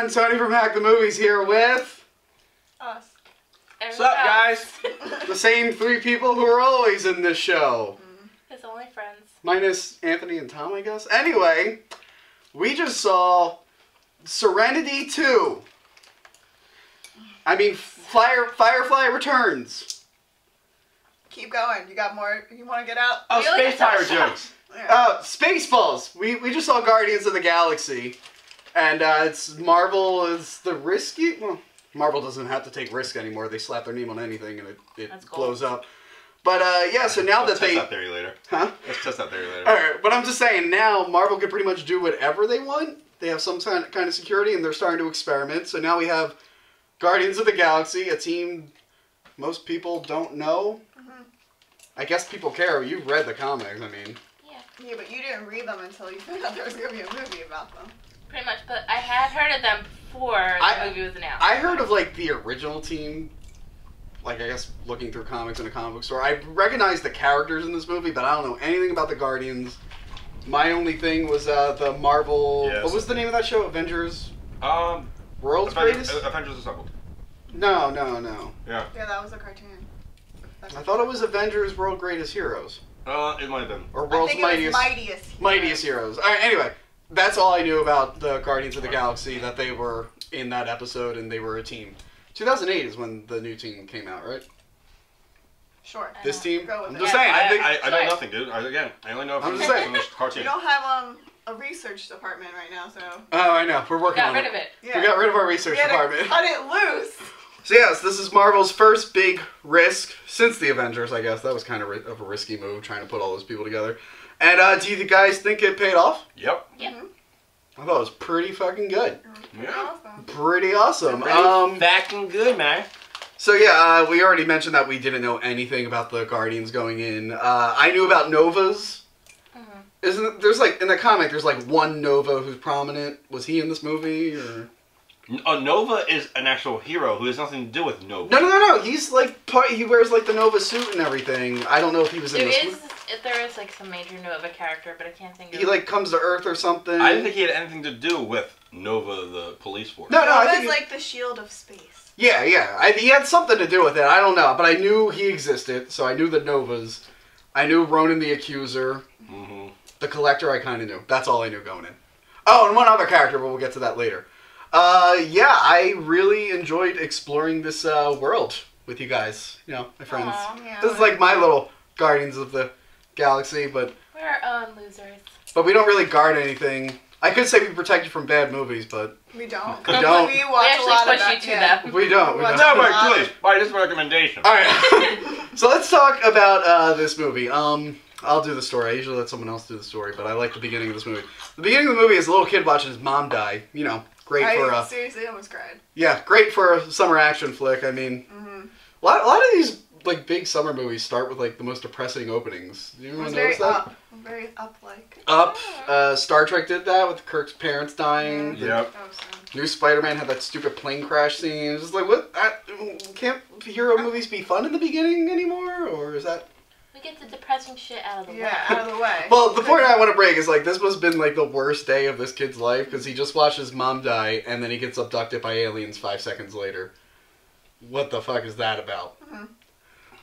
everyone, Tony from Hack the Movies here with... Us. What's up, guys? The same three people who are always in this show. His only friends. Minus Anthony and Tom, I guess. Anyway, we just saw Serenity 2. I mean, Firefly Returns. Keep going. You got more? You want to get out? Oh, Really? Space Pirate jokes. Yeah. Spaceballs. We just saw Guardians of the Galaxy. And it's Marvel is the risky... Well, Marvel doesn't have to take risk anymore. They slap their name on anything and it blows up. But yeah, so now that they... Let's test that theory later. Huh? Let's test that theory later. Alright, but I'm just saying, now Marvel can pretty much do whatever they want. They have some kind of security and they're starting to experiment. So now we have Guardians of the Galaxy, a team most people don't know. I guess people care. You've read the comics, I mean. Yeah, but you didn't read them until you found out there was going to be a movie about them. Pretty much, but I had heard of them before the movie was announced. I heard of, like, the original team, like, I guess, looking through comics in a comic book store. I recognized the characters in this movie, but I don't know anything about the Guardians. My only thing was the Marvel... Yes. What was the name of that show? Avengers? World's Avengers, Greatest? Avengers Assembled. No. Yeah. Yeah, that was a cartoon. I thought it was Avengers World Greatest Heroes. It might have been. Or World's Mightiest Heroes. Alright, anyway. That's all I knew about the Guardians of the Galaxy, that they were in that episode and they were a team. 2008 is when the new team came out, right? Sure. This team? Go with I'm it. just saying. I know nothing, dude. I only know I'm from just saying. this cartoon. You don't have a research department right now, so... Oh, I know. We're working on it. Got rid of it. Yeah. We got rid of our research department. Cut it loose! So yes, this is Marvel's first big risk since the Avengers, I guess. That was kind of a risky move, trying to put all those people together. And do you guys think it paid off? Yep. Yep. I thought it was pretty fucking good. Yeah. Awesome. Pretty awesome. Fucking good, man. So yeah, we already mentioned that we didn't know anything about the Guardians going in. I knew about Novas. There's like, in the comic, there's like one Nova who's prominent. Was he in this movie, or...? Nova is an actual hero who has nothing to do with Nova. No. He's like he wears like the Nova suit and everything. I don't know if he was in this. There is like some major Nova character, but I can't think of. He like comes to Earth or something. I didn't think he had anything to do with Nova, the police force. No. I Nova's think like the shield of space. Yeah. He had something to do with it. I don't know, but I knew he existed, so I knew the Novas. I knew Ronan the Accuser. The Collector. I kind of knew. That's all I knew going in. Oh, and one other character, but we'll get to that later. Yeah, I really enjoyed exploring this world with you guys, you know, my friends. Yeah. This is like my little Guardians of the Galaxy, but We're our own losers. we don't really guard anything. I could say we protect you from bad movies, but We don't. We don't. We watch a lot of push you to them. we don't. We watch No, a but lot. please, by this recommendation. All right, so let's talk about this movie. I'll do the story. I usually let someone else do the story, but I like the beginning of this movie. The beginning of the movie is a little kid watching his mom die. You know, great for I seriously almost cried. Yeah, great for a summer action flick. I mean, a lot of these like big summer movies start with like the most depressing openings. You ever notice that? Very up-like. Up. Star Trek did that with Kirk's parents dying. Yep. Oh, so. New Spider-Man had that stupid plane crash scene. It's just like, what? Can't hero movies be fun in the beginning anymore, or is that? We get the depressing shit out of the way. Yeah, out of the way. Well, the point I want to break is like this must have been like the worst day of this kid's life because he just watched his mom die and then he gets abducted by aliens 5 seconds later. What the fuck is that about?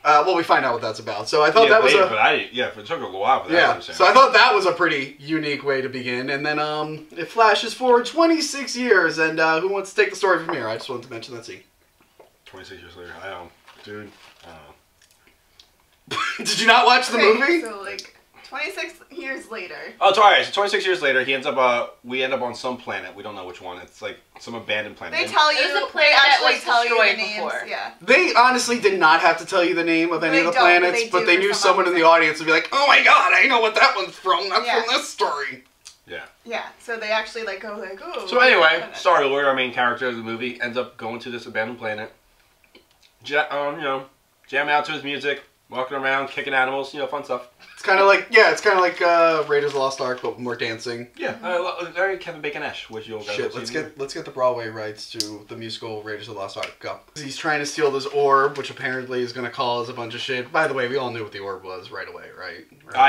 Well, we find out what that's about. So I thought that was but it took a little while for that. Yeah, so I thought that was a pretty unique way to begin. And then it flashes forward 26 years, and who wants to take the story from here? I just wanted to mention that scene. 26 years later, I don't, dude. Did you not watch the movie? So like 26 years later. Oh, it's alright. So 26 years later, he ends up. We end up on some planet. We don't know which one. It's like some abandoned planet. They tell you. It was a They planet that actually was tell you the destroyed names. before. Yeah. They honestly did not have to tell you the name of any of the planets, but they knew someone in the audience would be like, "Oh my god, I know what that one's from. That's from this story." Yeah. Yeah. So they actually like go like, oh. So anyway, Star-Lord, our main character of the movie, ends up going to this abandoned planet. Jamming out to his music, walking around, kicking animals, fun stuff. It's kind of like Raiders of the Lost Ark, but with more dancing. Yeah, very Kevin Bacon-esque, which you'll Shit, let's get the Broadway rights to the musical Raiders of the Lost Ark. Go. He's trying to steal this orb, which apparently is going to cause a bunch of shit. By the way, we all knew what the orb was right away, right?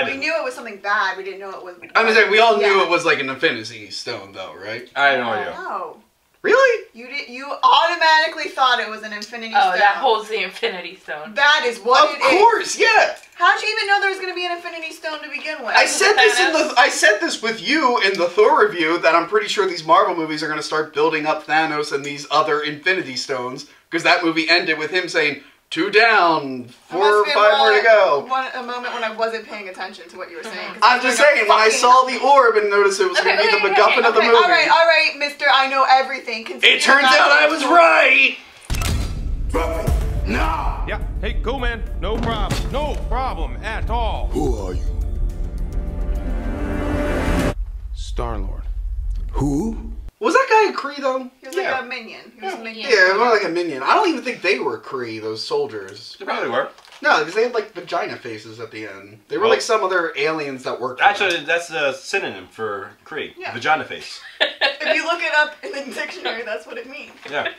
We knew it was something bad. We didn't know it was. I'm saying we all knew it was like an Infinity Stone, though, right? I had no idea. No. Really? You automatically thought it was an Infinity Stone. Oh, that holds the Infinity Stone. That is what it is. Of course, yeah. How'd you even know there was going to be an Infinity Stone to begin with? I said this with you in the Thor review that I'm pretty sure these Marvel movies are going to start building up Thanos and these other Infinity Stones because that movie ended with him saying 2 down, 4 or 5 more to go. A moment when I wasn't paying attention to what you were saying. I'm just saying, when I saw the orb and noticed it was going to be the MacGuffin of the movie. All right, mister, I know everything. It turns out I was right! Drop it now! Yeah, hey, cool, man. No problem. No problem at all. Who are you? Star-Lord. Who? Was that guy a Kree, though? He was like a minion. He was a minion. Yeah, more like a minion. I don't even think they were Kree, those soldiers. They probably were. No, because they had, like, vagina faces at the end. They were like some other aliens that worked for Actually, them. that's a synonym for Kree. Yeah. Vagina face. If you look it up in the dictionary, that's what it means. Yeah.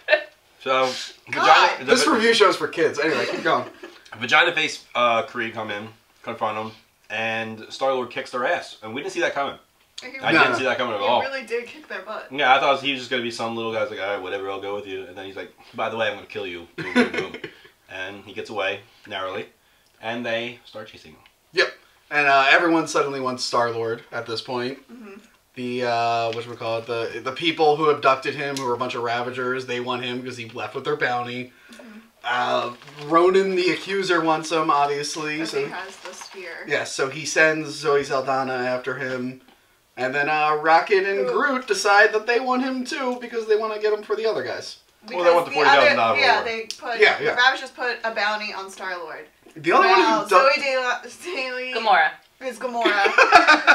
So, God. This review show's for kids. Anyway, keep going. Vagina face Kree come in, confront them, and Star-Lord kicks their ass. And we didn't see that coming. I didn't see that coming at all. He really did kick their butt. Yeah, I thought he was just going to be some little guy's like, alright, whatever, I'll go with you. And then he's like, by the way, I'm going to kill you. Boom, boom, boom. And he gets away, narrowly. And they start chasing him. Yep. And everyone suddenly wants Star-Lord at this point. Mm-hmm. The, whatchamacallit, the people who abducted him, who were a bunch of Ravagers, they want him because he left with their bounty. Mm-hmm. Ronan the Accuser wants him, obviously. Because So he has the spear. yeah, so he sends Zoe Saldana after him. And then Rocket and Groot decide that they want him too because they want to get him for the other guys. Because well, they want the $40,000 reward. Yeah, they put. Yeah. The Ravagers put a bounty on Star-Lord. The only one who Zoe Daly Gamora. is Gamora,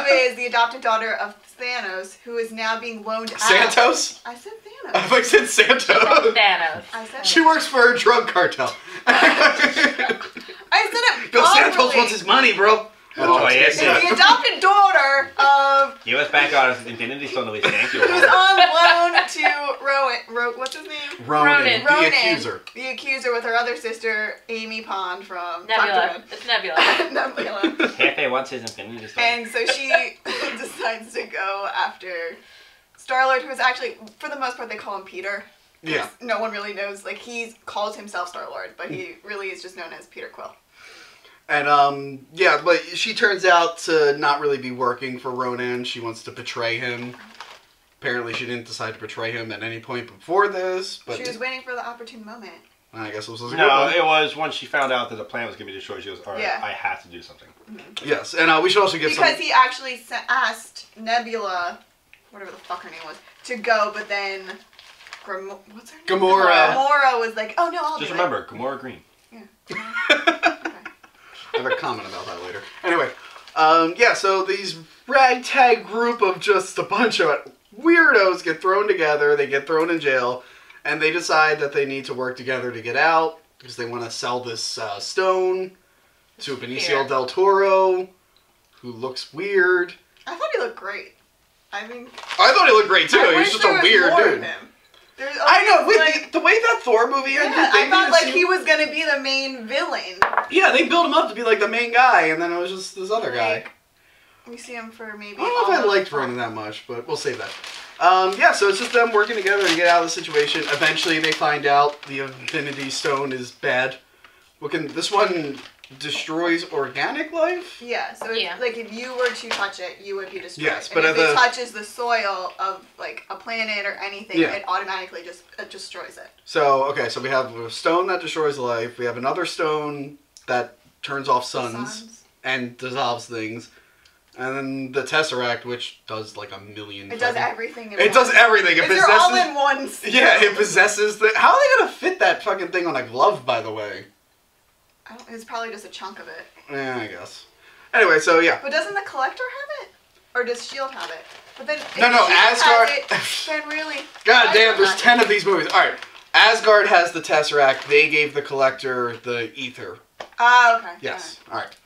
who is the adopted daughter of Thanos, who is now being loaned out. Santos? I said I Thanos. thought you said Santos. Thanos. I said She works for a drug cartel. I said it Yo, properly. Santos wants his money, bro. Oh, yes. The adopted daughter of Give us back our Infinity Stone that we thank you who's for. on loan to what's his name? Ronan, the Ronan, Accuser. the Accuser, with her other sister Amy Pond from Nebula. It's Nebula. Nebula. Hefe wants his Infinity Stone. And so she decides to go after Star-Lord, who is actually, for the most part, they call him Peter. Yeah. No one really knows. Like, he calls himself Star-Lord, but he really is just known as Peter Quill. And, yeah, but she turns out to not really be working for Ronan. She wants to betray him. Apparently she didn't decide to betray him at any point before this. But She was waiting for the opportune moment. I guess it was a good No, one. it was once she found out that the plan was going to be destroyed, she goes, alright, Yeah. I have to do something. Yes, and we should also give Because he actually asked Nebula, whatever the fuck her name was, to go, but then what's her name? Gamora. Gamora was like, oh no, I'll Just do remember, Gamora Green. it. I have a comment about that later. Anyway, yeah, so these ragtag group of just a bunch of weirdos get thrown together, they get thrown in jail, and they decide that they need to work together to get out, because they want to sell this stone to Benicio del Toro, who looks weird. I thought he looked great. I mean, I thought he looked great too, I he was wish just there a weird more of dude. him. I know, with like, the way that Thor movie ended, yeah, they I thought made it like seem- he was gonna be the main villain. Yeah, they built him up to be like the main guy, and then it was just this other guy. Like, we see him for maybe. I don't know if I liked Ronan that much, but we'll save that. Yeah, so it's just them working together to get out of the situation. Eventually, they find out the Infinity Stone is bad. This one destroys organic life? Yeah, so Yeah. if you were to touch it, you would be destroyed. Yes, and but if at it the- touches the soil of like a planet or anything, Yeah. it automatically just destroys it. So, okay, so we have a stone that destroys life. We have another stone that turns off suns and dissolves things. And then the Tesseract, which does like a million... It does everything. It does everything. It It's possesses... all-in-one. Yeah, it possesses the... How are they going to fit that fucking thing on a glove, by the way? It's probably just a chunk of it. Yeah, I guess. Anyway, so yeah. But doesn't the Collector have it? Or does S.H.I.E.L.D. have it? But then if No, S.H.I.E.L.D. Asgard- has it, then really... God damn, there's Asgard 10 of these movies. Alright, Asgard has the Tesseract. They gave the Collector the Ether. Ah, okay. Yes, alright.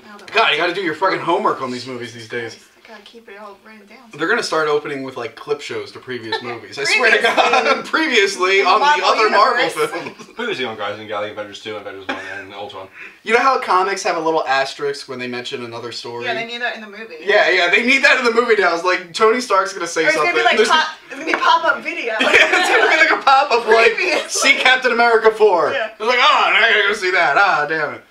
Alright. God, you gotta do your fucking homework on these movies these days. I gotta keep it all written down. They're gonna start opening with like clip shows to previous movies. I swear to God, previously on the other Marvel films. Previously on Guardians of the Galaxy, Avengers 2, Avengers 1, and Ultron. You know how comics have a little asterisk when they mention another story? Yeah, they need that in the movie. Yeah, they need that in the movie now. It's like Tony Stark's gonna say Or it's something. gonna be like There's- it's gonna be pop-up video. It's gonna be like a pop-up, like, see Captain America 4. Yeah. It's like, oh, now I gotta go see that. Ah, damn it.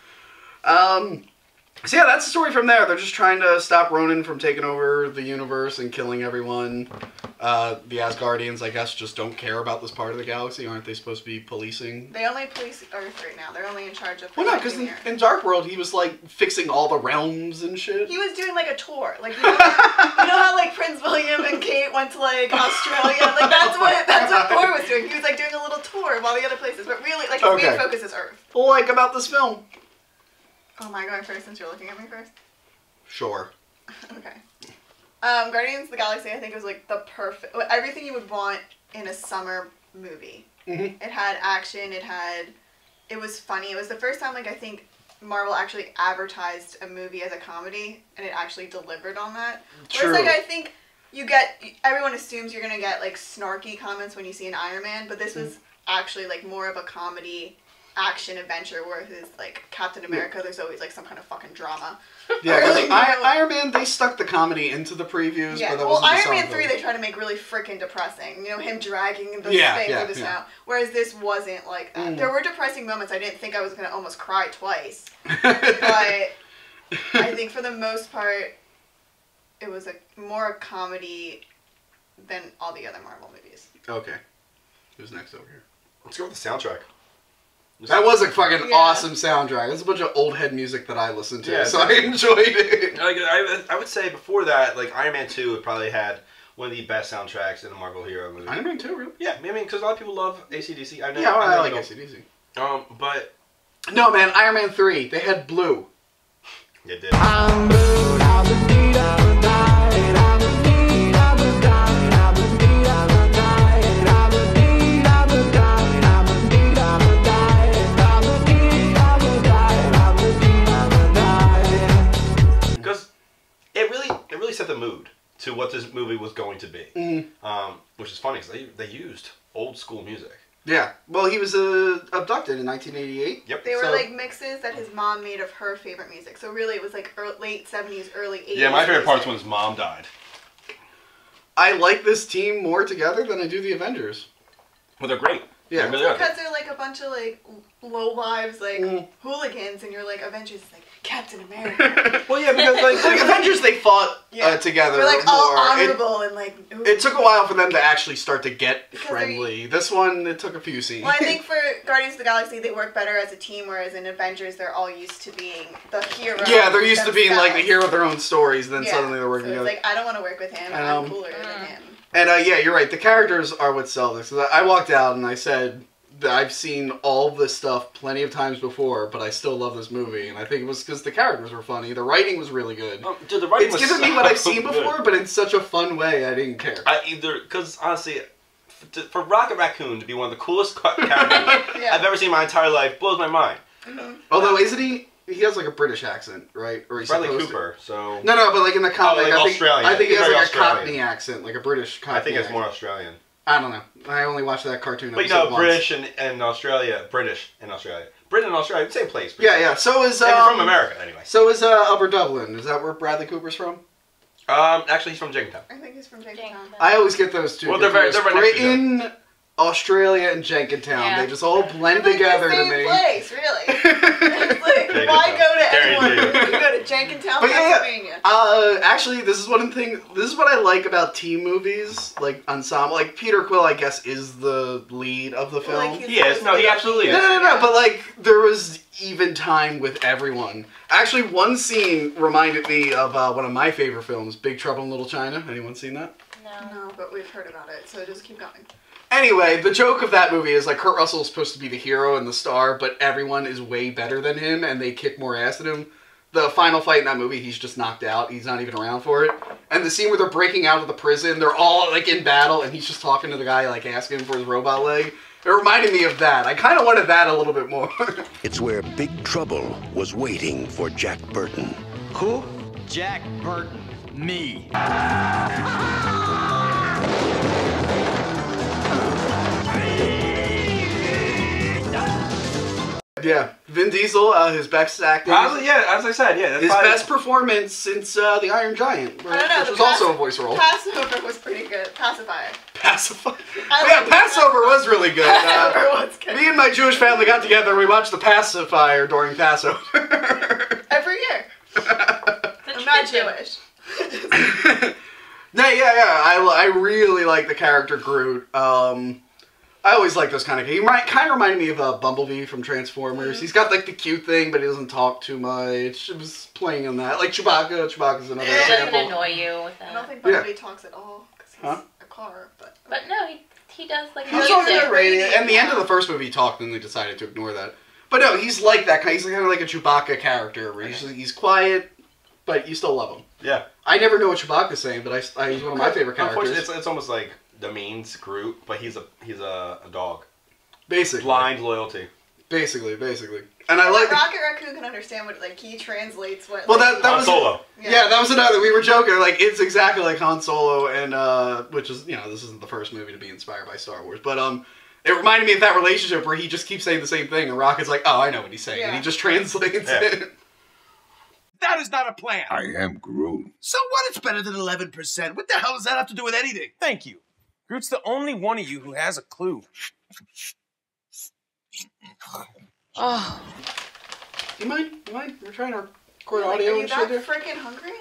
So yeah, that's the story from there. They're just trying to stop Ronan from taking over the universe and killing everyone. The Asgardians, I guess, just don't care about this part of the galaxy. Aren't they supposed to be policing? They only police Earth right now. They're only in charge of. Well, no, because in Dark World, he was like fixing all the realms and shit. He was doing like a tour, like you know how like Prince William and Kate went to like Australia, like that's what Thor was doing. He was like doing a little tour of all the other places, but really like his main focus is Earth. Well, like about this film. Oh, am I going first since you're looking at me first? Sure. Okay. Guardians of the Galaxy, I think, was like the perfect, everything you would want in a summer movie. Mm-hmm. It had action. It was funny. It was the first time, like, I think Marvel actually advertised a movie as a comedy, and it actually delivered on that. True. Whereas, like, I think everyone assumes you're gonna get like snarky comments when you see an Iron Man, but this was actually like more of a comedy action adventure, whereas like Captain America, there's always like some kind of fucking drama. Yeah, because Iron Man, they stuck the comedy into the previews. Yeah, but that well, wasn't Iron Man 3, they try to make really freaking depressing. You know, him dragging the thing through the snow. Whereas this wasn't like that. There were depressing moments. I didn't think I was gonna almost cry twice, but I think for the most part, it was more a comedy than all the other Marvel movies. Okay. Who's next over here? Let's go with the soundtrack. That was a fucking awesome soundtrack. That's a bunch of old head music that I listened to, so I enjoyed it. I would say before that, like Iron Man 2 would probably had one of the best soundtracks in the Marvel hero movie. Iron Man 2, really? Yeah, I mean, because a lot of people love AC/DC. I like AC/DC. But no, man, Iron Man 3, they had Blue. You did. It really set the mood to what this movie was going to be, which is funny because they used old school music. Yeah, well, he was abducted in 1988. Yep. They were like mixes that his mom made of her favorite music. So really, it was like late 70s, early 80s. Yeah, my favorite part is when his mom died. I like this team more together than I do the Avengers. Well, they're great. Yeah, they really because they're like a bunch of like low lives, like hooligans, and you're like Avengers is like Captain America. Well, yeah, because like Avengers, they fought together. They're like more. all honorable and like. It took a while for them to actually start to get friendly. This one, it took a few scenes. Well, I think for Guardians of the Galaxy, they work better as a team, whereas in Avengers, they're all used to being the hero. Yeah, they're used to being like the hero of their own stories. Then suddenly they're working together. It's like I don't want to work with him. I'm cooler than him. And yeah, you're right. The characters are what sell this. I walked out and I said that I've seen all this stuff plenty of times before, but I still love this movie. And I think it was because the characters were funny. The writing was really good. Dude, the writing it's was given me what I've seen good. before, but in such a fun way, I didn't care. Because honestly, for Rocket Raccoon to be one of the coolest characters I've ever seen in my entire life blows my mind. Although, isn't he? He has like a British accent, right? Or he's Bradley Cooper. So no, but like in the comic, like Australian. I think he has like Australian. a Cockney accent, like a British Cockney. I think it's accent. more Australian. I don't know. I only watched that cartoon. But you know, British and Australia, British and Australia, Britain and Australia, same place. Yeah. So is they're from America anyway. So is Albert Dublin. Is that where Bradley Cooper's from? Actually, he's from Jenkintown. I think he's from Jenkintown. I always get those two. Well, they're right Britain, Australia, and Jenkintown. Yeah. They just all blend together the same to me. Place, really. It's like, why go to anyone? You go to Jenkintown, Pennsylvania. Actually, this is one of the things. This is what I like about team movies, like ensemble. Like Peter Quill, I guess, is the lead of the film. Like, He is. No, he absolutely is. No. But like, there was even time with everyone. Actually, one scene reminded me of one of my favorite films, Big Trouble in Little China. Anyone seen that? No, but we've heard about it, so just keep going. Anyway, the joke of that movie is like Kurt Russell is supposed to be the hero and the star, but everyone is way better than him, and they kick more ass than him. The final fight in that movie, he's just knocked out. He's not even around for it. And the scene where they're breaking out of the prison, they're all like in battle, and he's just talking to the guy, like asking him for his robot leg. It reminded me of that. I kind of wanted that a little bit more. It's where big trouble was waiting for Jack Burton. Who? Jack Burton. Me. Yeah, Vin Diesel, his best acting. Probably, yeah, as I said, yeah. His best performance since The Iron Giant, I don't know, which was also a voice role. Passover was pretty good. Pacifier. Pacifier. Yeah, Passover was really good. Passover was good. Me and my Jewish family got together and we watched The Pacifier during Passover. Every year. I'm not Jewish. Yeah. I really like the character Groot. I always like those kind of. He kind of reminded me of Bumblebee from Transformers. Mm-hmm. He's got like the cute thing, but he doesn't talk too much. It was playing on that, like Chewbacca. Chewbacca's another It example. doesn't annoy you with that. I don't think Bumblebee talks at all because he's a car. But no, he does like He's music. talking at radio. And the end of the first movie, he talked, and they decided to ignore that. But no, he's like that kind. He's kind of like a Chewbacca character, where he's quiet, but you still love him. Yeah. I never know what Chewbacca's saying, but he's one of my favorite characters. Unfortunately, it's almost like the means Groot, but he's a dog. Basically. Blind loyalty. Basically. And I like Rocket Raccoon can understand what he translates what. Well, that was Solo. Yeah, that was another. We were joking like it's exactly like Han Solo, and which is this isn't the first movie to be inspired by Star Wars, but it reminded me of that relationship where he just keeps saying the same thing, and Rocket's like, oh, I know what he's saying, and he just translates it. That is not a plan. I am Groot. So what? It's better than 11%. What the hell does that have to do with anything? Thank you. Groot's the only one of you who has a clue. Oh. You mind? We're trying to record Are audio you and shit that there. freaking hungry?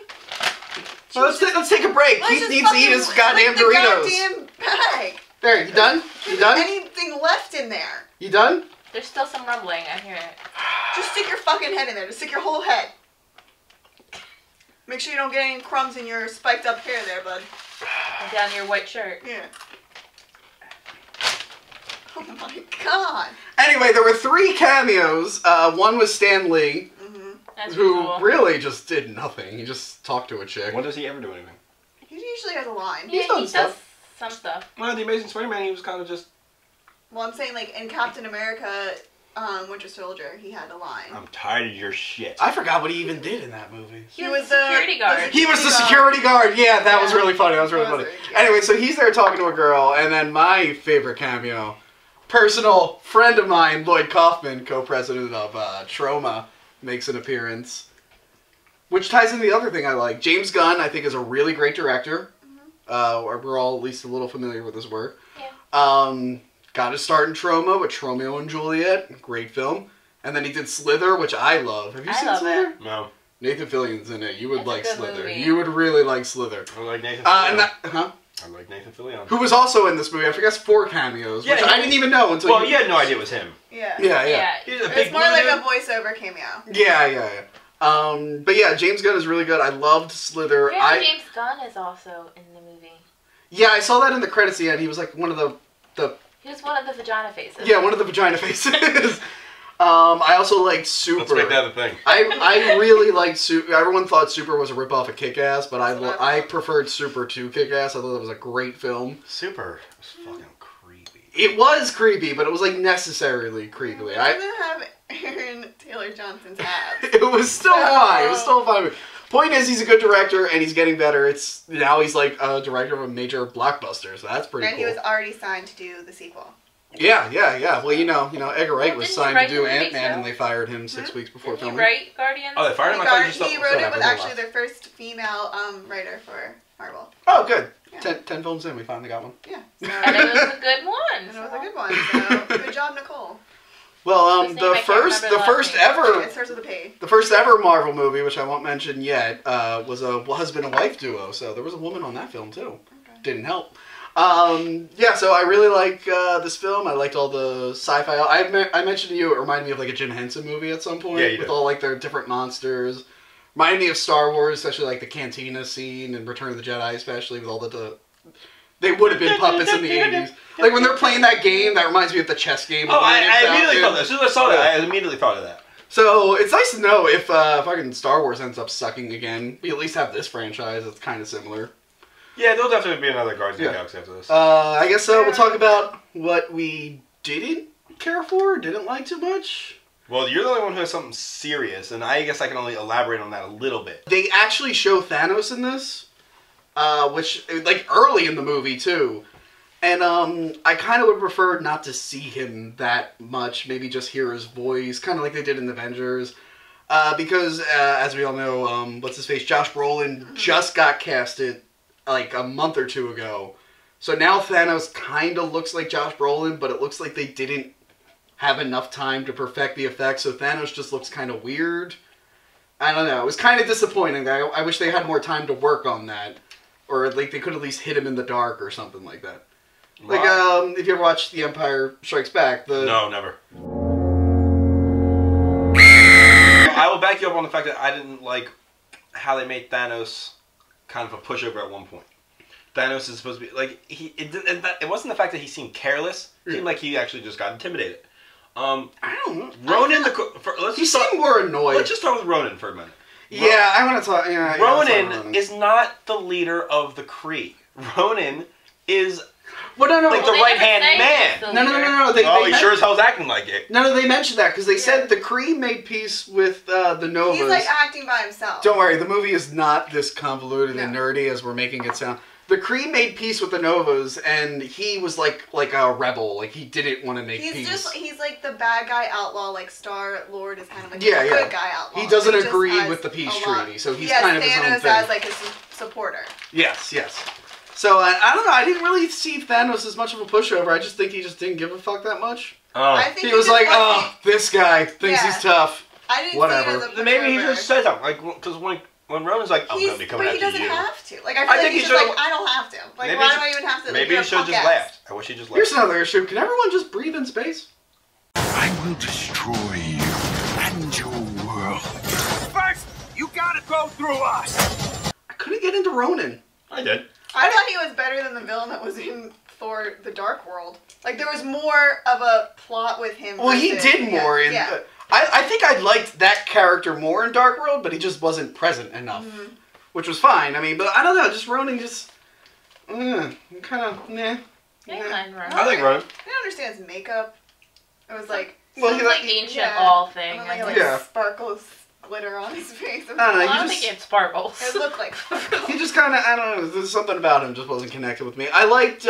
Well, let's take a break. Let's Keith just needs to eat his goddamn the Doritos. goddamn bag. There, you done? You done? Anything left in there? You done? There's still some rumbling. I hear it. Just stick your fucking head in there. Just stick your whole head. Make sure you don't get any crumbs in your spiked up hair there, bud. And down your white shirt. Yeah. Oh my god. Anyway, there were 3 cameos. One was Stan Lee, That's who cool. really just did nothing. He just talked to a chick. When does he ever do anything? He usually has a line. Yeah, done he stuff. does some stuff. Well, the Amazing Spider-Man, he was kind of just... Well, I'm saying, like, in Captain America, Winter Soldier, he had a line. I'm tired of your shit. I forgot what he even did in that movie. He was the security guard. He was the security guard. Yeah, that was really funny. That was really funny. Anyway, so he's there talking to a girl, and then my favorite cameo, personal friend of mine, Lloyd Kaufman, co-president of Troma, makes an appearance. Which ties into the other thing I like. James Gunn, I think, is a really great director. We're all at least a little familiar with his work. Yeah. Got his start in Troma with Romeo and Juliet. Great film. And then he did Slither, which I love. Have you seen Slither? No. Nathan Fillion's in it. You would That's like a good Slither. movie. You would really like Slither. I like Nathan Fillion. I like Nathan Fillion. Who was also in this movie. I forget 4 cameos, which I didn't even know until you had no idea it was him. Yeah. Yeah. He's a It's big more blue like dude. a voiceover cameo. Yeah. But yeah, James Gunn is really good. I loved Slither. Yeah, James Gunn is also in the movie. Yeah, I saw that in the credits at the end. He was like one of the He was one of the vagina faces. Yeah, one of the vagina faces. I also liked Super. Let's make that a thing. I really liked Super. Everyone thought Super was a ripoff of Kick-Ass, but I preferred Super to Kick-Ass. I thought it was a great film. Super was fucking creepy. It was creepy, but it was like necessarily creepy. It doesn't have Aaron Taylor Johnson's abs. It was still fine. It was still fine. Point is, he's a good director, and he's getting better. Now he's like a director of a major blockbuster, so that's pretty And cool. he was already signed to do the sequel. Yeah. Well, you know, Edgar Wright was didn't he signed to write do the movie, Ant-Man, too? and they fired him 6 weeks before Did he filming. write Guardians? Oh, they fired him? I thought you just He wrote it with actually their first female writer for Marvel. Oh, good. Yeah. 10 films in, we finally got one. Yeah. And it was a good one. And it was a good one, so good job, Nicole. Well, His name, I can't remember the last name. It starts with a P. The first ever Marvel movie, which I won't mention yet, was a husband and wife duo. So there was a woman on that film too. Okay. Didn't help. Yeah, so I really like this film. I liked all the sci-fi. I mentioned to you, it reminded me of like a Jim Henson movie at some point. Yeah, you with did. all like their different monsters. Reminded me of Star Wars, especially like the cantina scene and Return of the Jedi, especially with all the they would have been puppets in the 80s. Like when they're playing that game, that reminds me of the chess game. Oh, I immediately thought that. As soon as I saw that, I immediately thought of that. So it's nice to know if fucking Star Wars ends up sucking again. We at least have this franchise that's kind of similar. Yeah, there'll definitely be another Guardians of the Galaxy after this. I guess we'll talk about what we didn't care for, didn't like too much. Well, you're the only one who has something serious, and I guess I can only elaborate on that a little bit. They actually show Thanos in this, which, like, early in the movie, too. And I kind of would prefer not to see him that much. Maybe just hear his voice, kind of like they did in the Avengers. Because, as we all know, what's his face? Josh Brolin just got casted like a month or two ago. So now Thanos kind of looks like Josh Brolin, but it looks like they didn't have enough time to perfect the effects, so Thanos just looks kind of weird. I don't know. It was kind of disappointing. I wish they had more time to work on that. Or like they could at least hit him in the dark or something like that. Like, if you ever watched The Empire Strikes Back, No, never. I will back you up on the fact that I didn't like how they made Thanos kind of a pushover at one point. Thanos is supposed to be, like, it wasn't the fact that he seemed careless. It seemed like he actually just got intimidated. I don't know. Ronan, he seemed more annoyed. Let's just start with Ronan for a minute. Yeah, I want to talk. Yeah, Ronan is not the leader of the Kree. Ronan is like the right-hand man. No. He sure as hell's acting like it. No, they mentioned that because they said the Kree made peace with the Novas. He's like acting by himself. Don't worry, the movie is not this convoluted and nerdy as we're making it sound. The Kree made peace with the Novas, and he was like a rebel. Like, he didn't want to make peace. He's like the bad guy outlaw, like Star-Lord is kind of like the good guy outlaw. He doesn't agree with the peace treaty, so he's kind of his own Thanos thing. as like his supporter. Yes. So, I don't know, I didn't really see Thanos as much of a pushover. I just think he just didn't give a fuck that much. I think he was like, this guy thinks he's tough. I didn't Whatever. see it as a pushover. Maybe he just said something, like, because when Ronan's like, I'm going to be coming after you. But he doesn't have to. Like, I feel like he's just like, I don't have to. Like, why do I even have to? Maybe he should have just laughed. I wish he just laughed. Here's another issue. Can everyone just breathe in space? I will destroy you and your world. First, you gotta go through us. I couldn't get into Ronan. I did. I thought he was better than the villain that was in Thor: The Dark World. Like, there was more of a plot with him. Well, he did more in... Yeah. I think I liked that character more in Dark World, but he just wasn't present enough. Which was fine. I mean, but I don't know, just Ronan just... kind of, nah. I like Ronan. I didn't understand his makeup. It was like... Well, he like ancient all thing. And then, like sparkles glitter on his face. I don't think it sparkles. It looked like sparkles. He just kind of, I don't know, there's something about him just wasn't connected with me. I liked,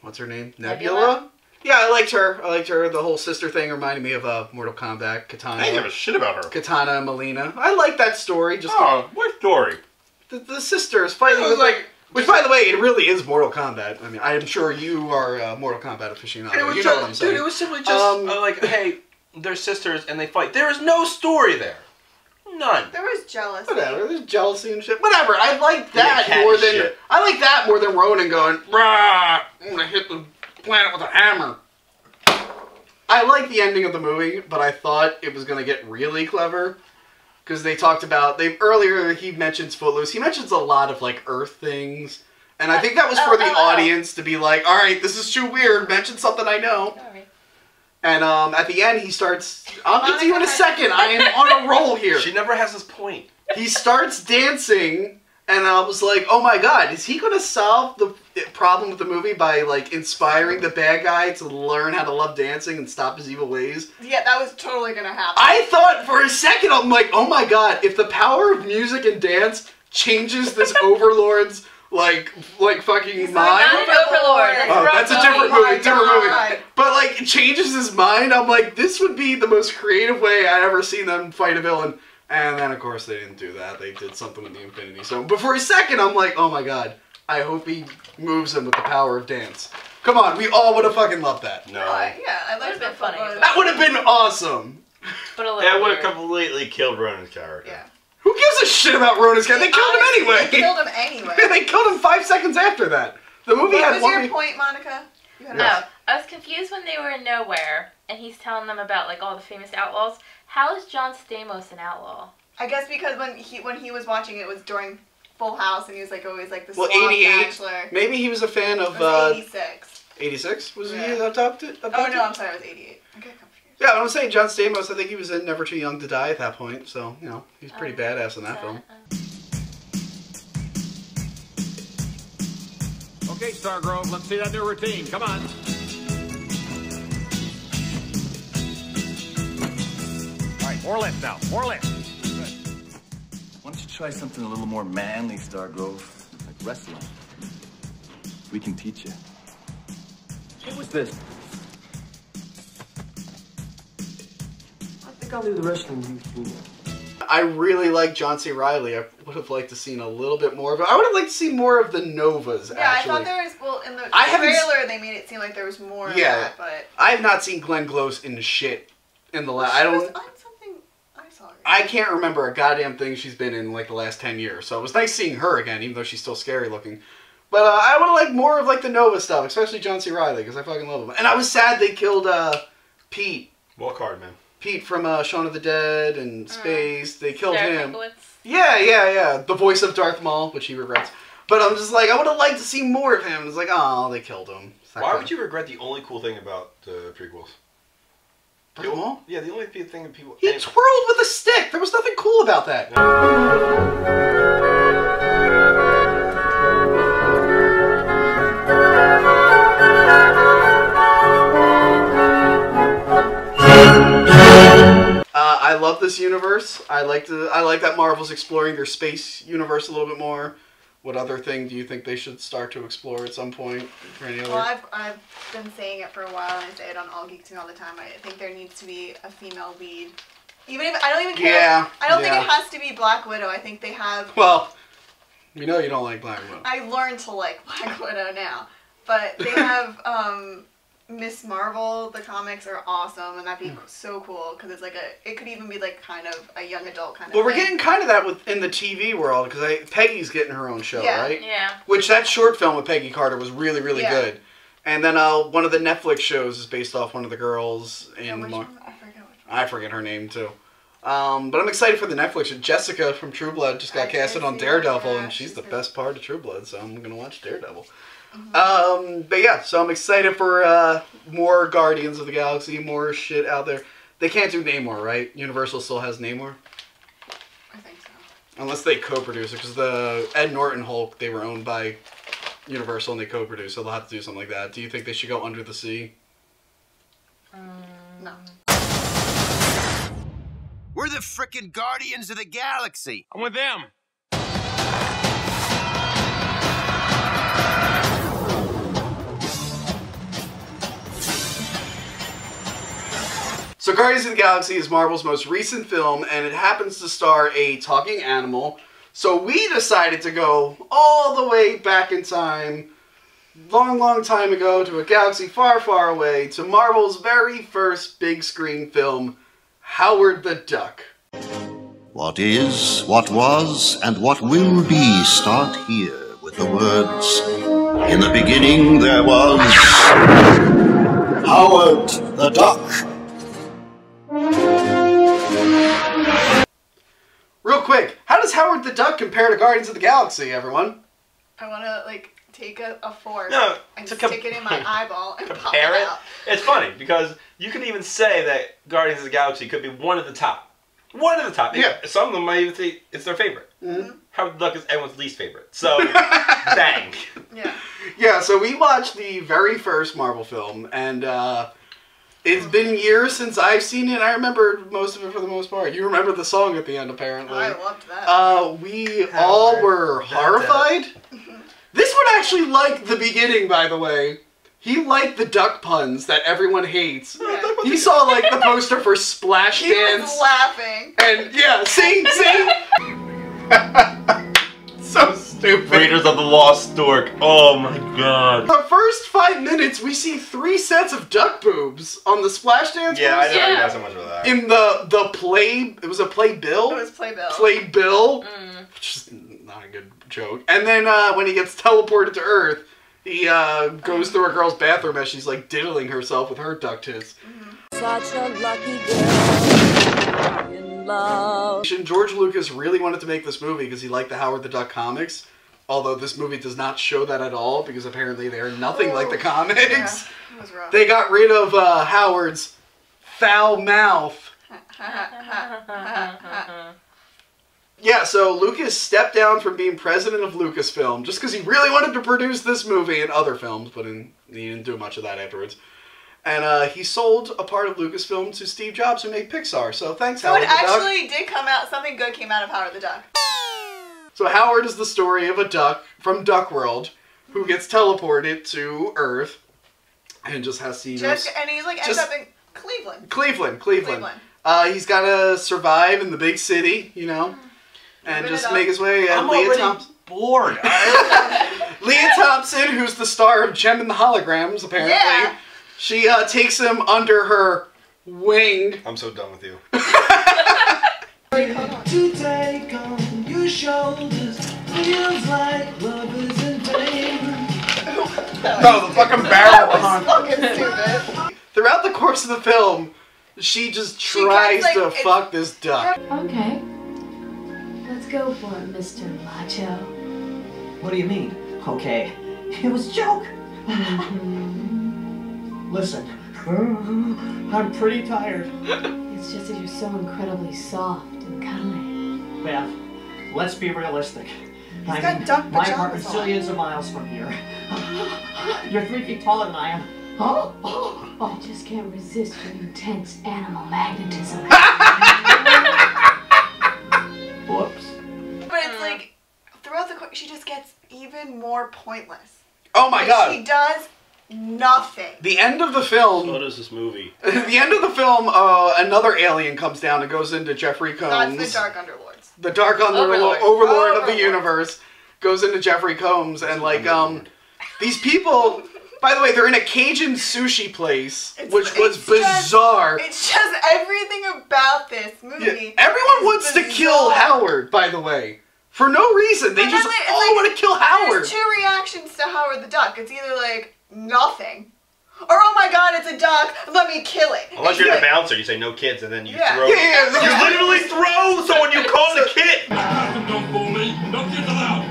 what's her name? Nebula? Yeah, I liked her. The whole sister thing reminded me of Mortal Kombat, Katana. I didn't give a shit about her. Katana and Melina. I like that story. Just what story? The sisters fighting with which, by the way, it really is Mortal Kombat. I mean, I'm sure you are a Mortal Kombat aficionado. You know what I'm saying. Dude, it was simply just like, hey, they're sisters and they fight. There is no story there. None. There was jealousy. Whatever. There's jealousy and shit. Whatever. I like that more than I like that more than Ronan going, "Rah, I'm gonna hit the planet with a hammer." I like the ending of the movie, but I thought it was gonna get really clever. Because they talked about, earlier he mentions Footloose. He mentions a lot of, like, Earth things. And I think that was for the audience to be like, alright, this is too weird. Mention something I know. Sorry. And at the end he starts, I'll get to you in a second. I am on a roll here. She never has this point. He starts dancing, and I was like, oh my god, is he going to solve the problem with the movie by, like, inspiring the bad guy to learn how to love dancing and stop his evil ways? Yeah, that was totally going to happen. I thought for a second, I'm like, oh my god, if the power of music and dance changes this overlord's, like fucking mind. Not an overlord. That's a different movie, But, like, changes his mind, I'm like, this would be the most creative way I ever seen them fight a villain. And then, of course, they didn't do that. They did something with the Infinity Stone. But for a second, I'm like, oh my god, I hope he moves him with the power of dance. Come on, we all would have fucking loved that. No. Yeah, I liked been funny. That would have been awesome. But a little that would have weird. completely killed Ronan's character. Yeah. Who gives a shit about Ronan's character? They killed him anyway. They killed him anyway. They killed him 5 seconds after that. The movie had What was your point, Monica? No, I was confused when they were in nowhere, and he's telling them about, like, all the famous outlaws. How is John Stamos an outlaw? I guess because when he was watching it was during Full House, and he was like always like the well, sloth 88. bachelor. Maybe he was a fan of. It was 86. 86 was he Yeah. adopted? Oh no, I'm sorry, it was 88. I get confused. Yeah, I'm saying John Stamos. I think he was in Never Too Young to Die at that point. So you know he's pretty badass in that film. Okay, Stargrove, let's see that new routine. Come on. All right, more lift now. More lift. Why don't you try something a little more manly, Stargrove? Like wrestling. We can teach you. Hey, what's this? I think I'll leave the rest of you two. I really like John C. Reilly. I would have liked to seen a little bit more of it. I would have liked to see more of the Novas, yeah, actually. I thought there was, well, in the trailer they made it seem like there was more of that, but... I have not seen Glenn Close in shit in the last... I can't remember a goddamn thing she's been in like the last 10 years. So it was nice seeing her again, even though she's still scary looking. But I would have liked more of like the Nova stuff, especially John C. Reilly, because I fucking love him. And I was sad they killed Pete. Walk hard, man. Pete from Shaun of the Dead and Space. They killed him. Pinkowitz. Yeah. The voice of Darth Maul, which he regrets. But I'm just like, I would have liked to see more of him. It's like, oh, they killed him. Why would you regret the only cool thing about the prequels? Darth Maul? Yeah, the only thing that people... He twirled with a stick. There was nothing cool about that. I love this universe. I like that Marvel's exploring their space universe a little bit more. What other thing do you think they should start to explore at some point? For any other? Well, I've been saying it for a while, and I say it on All Geeks and all the time. I think there needs to be a female lead. Even if I don't even care. Yeah, I don't think it has to be Black Widow. I think they have. Well, you know you don't like Black Widow. I learned to like Black Widow now, but they have Miss Marvel. The comics are awesome, and that'd be so cool because it's like it could even be like kind of a young adult kind of. Well, we're getting kind of that in the TV world because Peggy's getting her own show, right? Yeah. Which that short film with Peggy Carter was really, really good. And then one of the Netflix shows is based off one of the girls in. I forget her name too. But I'm excited for the Netflix show. Jessica from True Blood just got casted on Daredevil, and she's the best part of True Blood, so I'm gonna watch Daredevil. But yeah, so I'm excited for more Guardians of the Galaxy, more shit out there. They can't do Namor, right? Universal still has Namor? I think so. Unless they co-produce it, because the Ed Norton Hulk, they were owned by Universal and they co-produce, so they'll have to do something like that. Do you think they should go Under the Sea? No. We're the frickin' Guardians of the Galaxy. I'm with them. So Guardians of the Galaxy is Marvel's most recent film, and it happens to star a talking animal. So we decided to go all the way back in time, long time ago, to a galaxy far, far away, to Marvel's very first big screen film, Howard the Duck. What is, what was, and what will be start here with the words, in the beginning there was Howard the Duck. Real quick, how does Howard the Duck compare to Guardians of the Galaxy, everyone? I want to like take a fork and to stick it in my eyeball and pop it compare it. out. It's funny because you can even say that Guardians of the Galaxy could be one of the top. One of the top. Yeah. Some of them might even say it's their favorite. Mm-hmm. Howard the Duck is everyone's least favorite. So, bang. Yeah. Yeah, so we watched the very first Marvel film, and it's been years since I've seen it. I remember most of it for the most part. You remember the song at the end, apparently. I loved that. We all were horrified. This one actually liked the beginning, by the way. He liked the duck puns that everyone hates. Yeah. He saw like the poster for Splash He Dance. was laughing. And yeah, sing. So stupid. Raiders of the Lost Stork. Oh my god. The first 5 minutes, we see 3 sets of duck boobs on the Splash Dance. Yeah, I poster. never got so much of that. In the play, it was a Playbill. It was Playbill. Playbill, which is not a good joke. And then when he gets teleported to Earth, he goes through a girl's bathroom as she's like diddling herself with her duck tits. Such a lucky girl in love. George Lucas really wanted to make this movie because he liked the Howard the Duck comics. Although this movie does not show that at all because apparently they are nothing like the comics. Yeah, it was rough. They got rid of Howard's foul mouth. Yeah, so Lucas stepped down from being president of Lucasfilm just because he really wanted to produce this movie and other films, but he didn't do much of that afterwards. And he sold a part of Lucasfilm to Steve Jobs, who made Pixar. So thanks, Howard the Duck. So it actually did come out, something good came out of Howard the Duck. So Howard is the story of a duck from Duck World who gets teleported to Earth and just has to, and he's like ends up in Cleveland. Cleveland. He's got to survive in the big city, you know, and just make his way. I'm already bored. Leah Thompson, who's the star of Gem and the Holograms, apparently. Yeah. She takes him under her wing. I'm so done with you. To take on your shoulders feels like lovers in pain. No, the fucking barrel behind. Fucking stupid. Throughout the course of the film, she just tries to fuck this duck. Okay. Let's go for it, Mr. Macho. What do you mean? Okay. It was a joke. Listen, I'm pretty tired. It's just that you're so incredibly soft and cuddly. Beth, let's be realistic. He's got duck my pajamas apartment's on. zillions of miles from here. You're 3 feet taller than I am. I just can't resist your intense animal magnetism. Whoops. But it's like, throughout the course, she just gets even more pointless. Oh my god. She does nothing. The end of the film. So does this movie. The end of the film, another alien comes down and goes into Jeffrey Combs. That's the Dark Underlords. The Dark Overlord of the universe goes into Jeffrey Combs and like these people. By the way, they're in a Cajun sushi place, which was bizarre. It's just everything about this movie. Yeah, everyone wants to kill Howard, by the way. For no reason. They just all want to kill Howard. There's two reactions to Howard the Duck. It's either like, nothing. Or, oh my god, it's a duck, let me kill it. Unless you're the bouncer, you say no kids, and then you throw. Yeah. You literally throw someone you call a kid. Don't fool me. No kids allowed.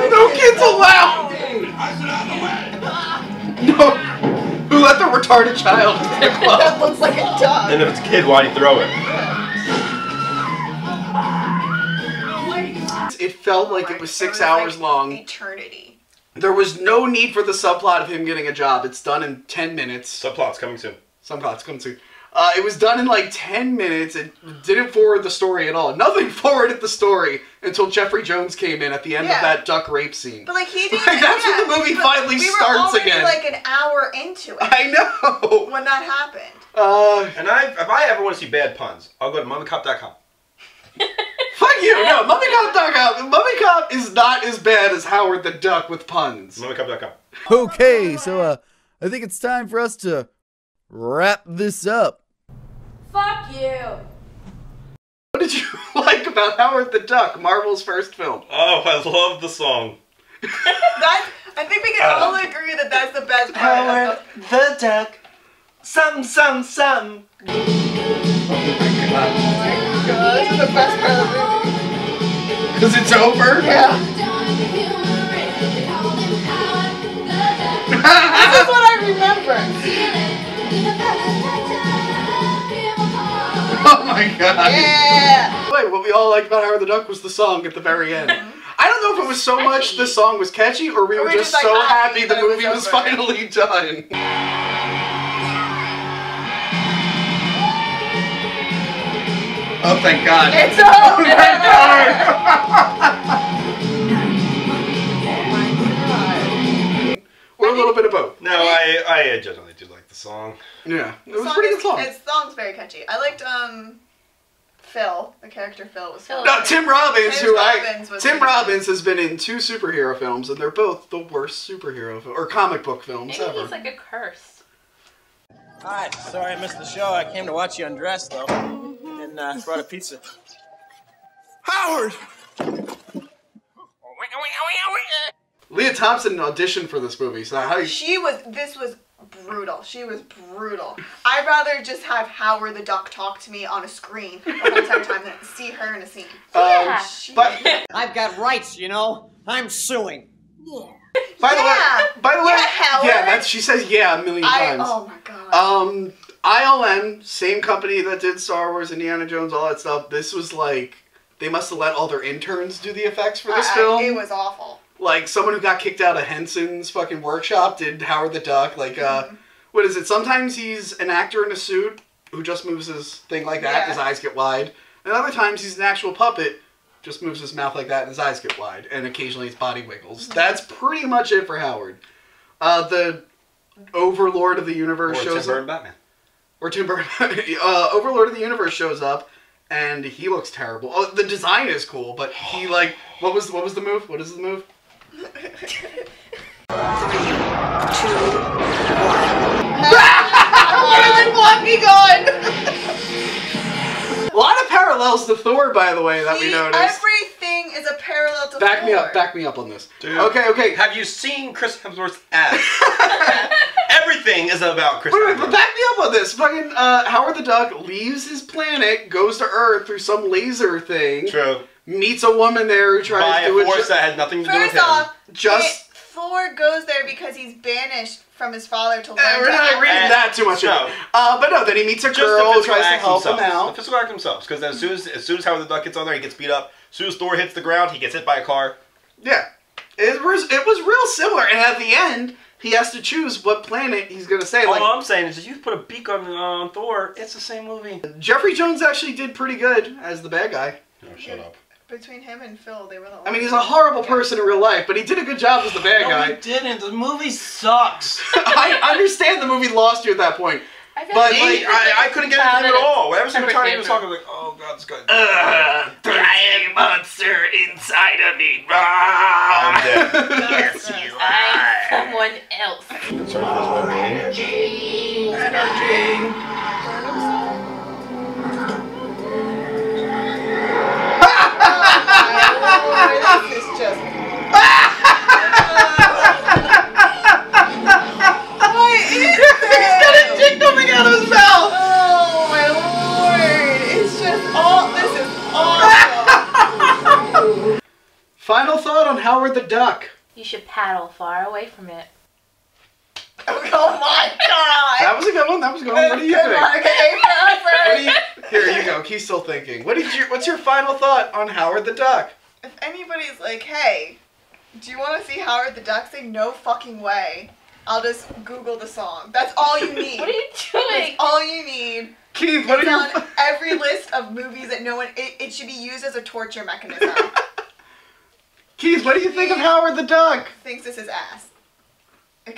No kids allowed. I said out of the way. No. Who let the retarded child in the club? That looks like a duck. And if it's a kid, why do you throw it? It felt like it was 6 hours long. Eternity. There was no need for the subplot of him getting a job. It's done in 10 minutes. Subplot's coming soon. Subplot's coming soon. It was done in like 10 minutes. It didn't forward the story at all. Nothing forwarded the story until Jeffrey Jones came in at the end of that duck rape scene. But like he didn't. Like, that's when the movie finally starts again. We were already like an hour into it. I know. When that happened. And if I ever want to see bad puns, I'll go to mummycop.com. Fuck you! No, mummycop.com. Mummycop is not as bad as Howard the Duck with puns. Mummycop.com. Okay, so I think it's time for us to wrap this up. Fuck you. What did you like about Howard the Duck, Marvel's first film? Oh, I love the song. I think we can all agree that that's the best part. Howard the Duck. Something, something, something. Oh my god, this is the best part of the movie. Because it's over? Yeah. This is what I remember. Oh my god. Yeah. Wait, what we all liked about Howard the Duck was the song at the very end. I don't know if it was so much the song was catchy or we were just like, so happy the that movie it was over. finally done. Oh, thank God. It's over. Thank God. Or a little bit of both. No, I generally do like the song. Yeah, it was a pretty good song. Its song's very catchy. I liked Phil. The character Phil was Phil. No, Tim Robbins, Tim pretty Robbins has been in 2 superhero films, and they're both the worst superhero or comic book films Maybe ever. he's like a curse. Hi, sorry I missed the show. I came to watch you undress, though. And brought a pizza. Howard! Leah Thompson auditioned for this movie, so how you... This was brutal. She was brutal. I'd rather just have Howard the Duck talk to me on a screen the whole entire time than see her in a scene. Yeah. But I've got rights, you know? I'm suing. Yeah. by the way, Howard. yeah, she says yeah a million times. Oh my god. ILM, same company that did Star Wars, Indiana Jones, all that stuff. This was like, they must have let all their interns do the effects for this film. It was awful. Like, someone who got kicked out of Henson's fucking workshop did Howard the Duck. Like, what is it? Sometimes he's an actor in a suit who just moves his thing like that. Yeah. His eyes get wide. And other times he's an actual puppet just moves his mouth like that and his eyes get wide, and occasionally his body wiggles. That's pretty much it for Howard. The Overlord of the Universe shows Tim Burton up. Batman. Or Tim Burton. Overlord of the Universe shows up, and he looks terrible. Oh, the design is cool, but he like what was the move? What is the move? 3, 2, 1. Walking on. A lot of parallels to Thor, by the way, that we noticed. Everything is a parallel to Back Thor. Back me up on this. Dude, okay. Have you seen Chris Hemsworth's ass? Everything is about Chris Hemsworth. But back me up on this. Fucking Howard the Duck leaves his planet, goes to Earth through some laser thing. True. Meets a woman there who tries to do a force that had nothing to do with him. First off, just Thor goes there because he's banished from his father to learn. We're not reading that too much. No. But no, then he meets a girl who tries to help him out. The physical act themselves, because as soon as Howard the Duck gets on there, he gets beat up. As soon as Thor hits the ground, he gets hit by a car. Yeah, it was real similar, and at the end, he has to choose what planet he's gonna say. All Like, I'm saying is, if you put a beak on Thor, it's the same movie. Jeffrey Jones actually did pretty good as the bad guy. Oh, shut up. Between him and Phil, they were the only. I mean, he's a horrible person in real life, but he did a good job as the bad guy. No, he didn't. The movie sucks. I understand the movie lost you at that point. But like, I couldn't get into it at all. Every single time he was talking, like, oh god, this guy. Giant monster inside of me. I'm dead. Yes, you are. Someone else. This is just. What is this? He's got a dick coming out of his mouth. Oh my lord! It's just all. This is awesome. Final thought on Howard the Duck. You should paddle far away from it. Oh my god! That was a good one. That was a good one. What do you think? Okay, Here you go. He's still thinking. What's your final thought on Howard the Duck? If anybody's like, hey, do you want to see Howard the Duck? Say no fucking way. I'll just Google the song. That's all you need. What are you doing? That's all you need. Keith, what it's are you on every list of movies that no one. It should be used as a torture mechanism. Keith, what do you think of Howard the Duck? Thinks this is ass.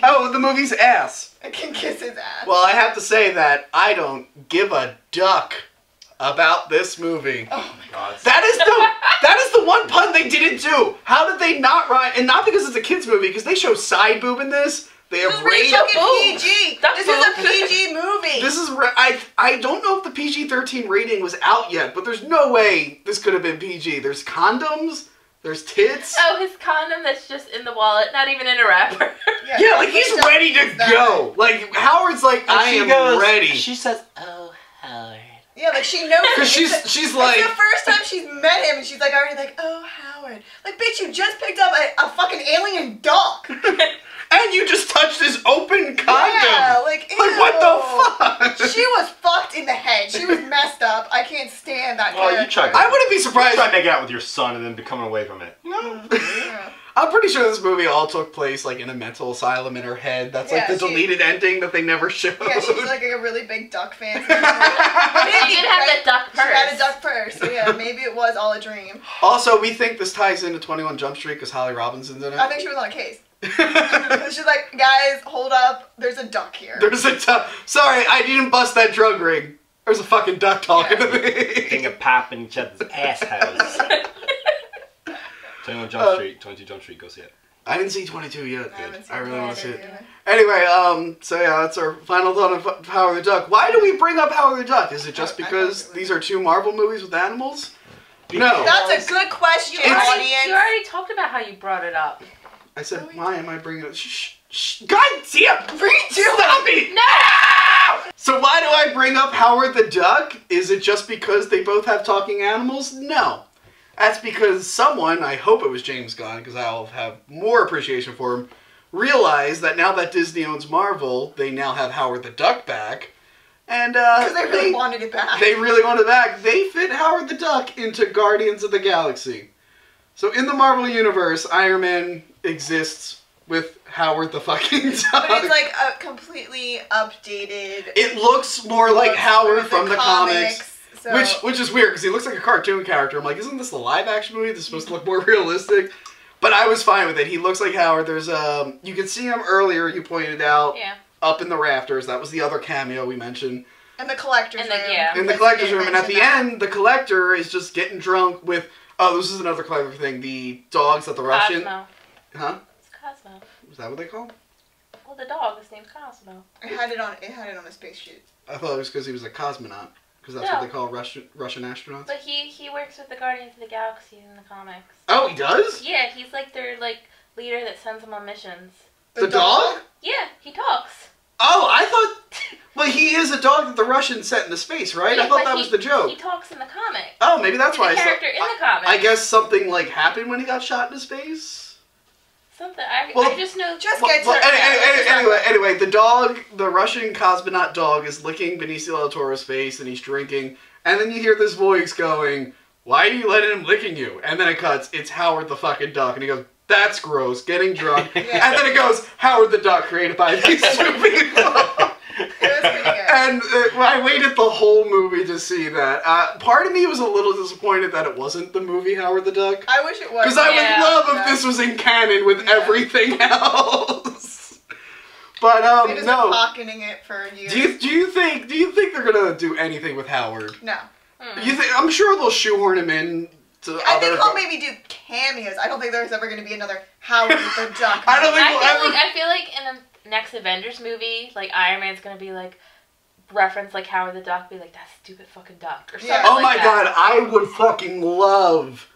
Oh, the movie's ass. It can kiss his ass. Well, I have to say that I don't give a duck about this movie. Oh my god. That is the one pun they didn't do. How did they not write? And not because it's a kids movie, because they show side boob in this. They have rated PG. This is a PG movie. This is I don't know if the PG-13 rating was out yet, but there's no way this could have been PG. There's condoms. There's tits. Oh, his condom that's just in the wallet, not even in a wrapper. Yeah, like he's ready to go. Like Howard's like, I am ready. She says, "Oh, Howard." Yeah, like she knows. Because she's like. It's the first time she's met him, and she's like already like, oh Howard, like bitch, you just picked up a fucking alien duck. And you just touched his open condom. Yeah, like, ew. Like, what the fuck? She was fucked in the head. She was messed up. I can't stand that character. I wouldn't be surprised. You try making out with your son and then becoming away from it. No. I'm pretty sure this movie all took place like in a mental asylum in her head. That's like the deleted ending that they never showed. Yeah, she's like a really big duck fan. She did have that duck purse. She had a duck purse. So yeah, maybe it was all a dream. Also, we think this ties into 21 Jump Street because Holly Robinson's in it. I think she was on a case. She's like, guys, hold up. There's a duck here. There's a duck. Sorry, I didn't bust that drug ring. There's a fucking duck talking to me. Thing of pop in each other's ass house. 21 Jump Street, 22 Jump Street, go see it. I didn't see 22 yet. I really want to see it. Either. Anyway, so yeah, that's our final thought on Howard the Duck. Why do we bring up Howard the Duck? Is it just because these are two Marvel movies with animals? No. That's a good question, audience. You already talked about how you brought it up. I said, why am I bringing it up? Shh. God damn! Stop it! No! So why do I bring up Howard the Duck? Is it just because they both have talking animals? No. That's because someone, I hope it was James Gunn, because I'll have more appreciation for him, realized that now that Disney owns Marvel, they now have Howard the Duck back. And because they really wanted it back. They really wanted it back. They fit Howard the Duck into Guardians of the Galaxy. So in the Marvel Universe, Iron Man exists with Howard the fucking Duck. But it's like a completely updated. It looks more like Howard from the comics. So, which is weird because he looks like a cartoon character. I'm like, isn't this a live action movie? This is supposed to look more realistic. But I was fine with it. He looks like Howard. There's you can see him earlier. You pointed out up in the rafters. That was the other cameo we mentioned. And the collector's room. In the collector's room, and at the end, the collector is just getting drunk with. Oh, this is another clever thing. The dogs that the Russian. Cosmo. Huh? It's Cosmo. Is that what they call him? Well, the dog is named Cosmo. It had it on a spacesuit. I thought it was because he was a cosmonaut. Because that's what they call Russian astronauts. But he works with the Guardians of the Galaxy in the comics. Oh, he does? Yeah, he's like their leader that sends them on missions. The dog? Yeah, he talks. Oh, I thought. Well, he is a dog that the Russians sent into space, right? Yeah, I thought that was the joke. He talks in the comic. Oh, maybe that's why. He's a character in the comic. I guess something like happened when he got shot into space. Something. I just know. Anyway, the dog, the Russian cosmonaut dog, is licking Benicio del Toro's face, and he's drinking. And then you hear this voice going, "Why are you letting him licking you?" And then it cuts. It's Howard the fucking Duck, and he goes, "That's gross." Getting drunk, and then it goes, "Howard the Duck, created by these two people." And I waited the whole movie to see that. Part of me was a little disappointed that it wasn't the movie Howard the Duck. I wish it was. Because I would love if this was in canon with everything else. But they just been pocketing it for years. Do you think they're gonna do anything with Howard? No. You think? I'm sure they'll shoehorn him in. I think he'll maybe do cameos. I don't think there's ever going to be another Howard the Duck. I feel like in the next Avengers movie, like Iron Man's gonna be like reference like Howard the Duck, be like that stupid fucking duck or something. Oh my god, I would fucking love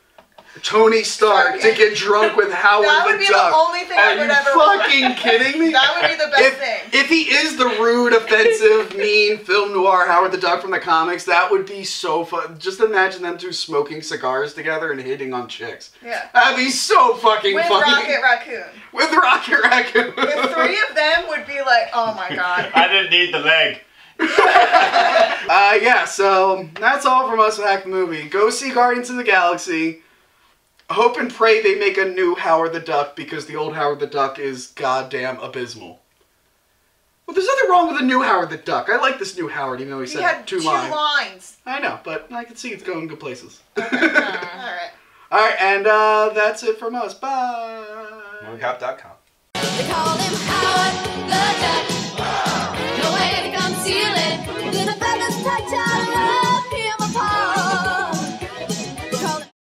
Tony Stark to get drunk with Howard the Duck. That would be the only thing I would ever want. Are you fucking kidding me? That would be the best thing. If he is the rude, offensive, mean film noir Howard the Duck from the comics, that would be so fun. Just imagine them two smoking cigars together and hitting on chicks. Yeah. That'd be so fucking with funny. Rocket Raccoon. With Rocket Raccoon. The three of them would be like, oh my god. I didn't need the leg. Yeah, so that's all from us with Hack the Movie. Go see Guardians of the Galaxy. Hope and pray they make a new Howard the Duck because the old Howard the Duck is goddamn abysmal. Well, there's nothing wrong with the new Howard the Duck. I like this new Howard, even though he said had two lines. I know, but I can see it's going good places. Alright. Alright, and that's it from us. Bye. Moviecop.com. They call him Howard the Duck.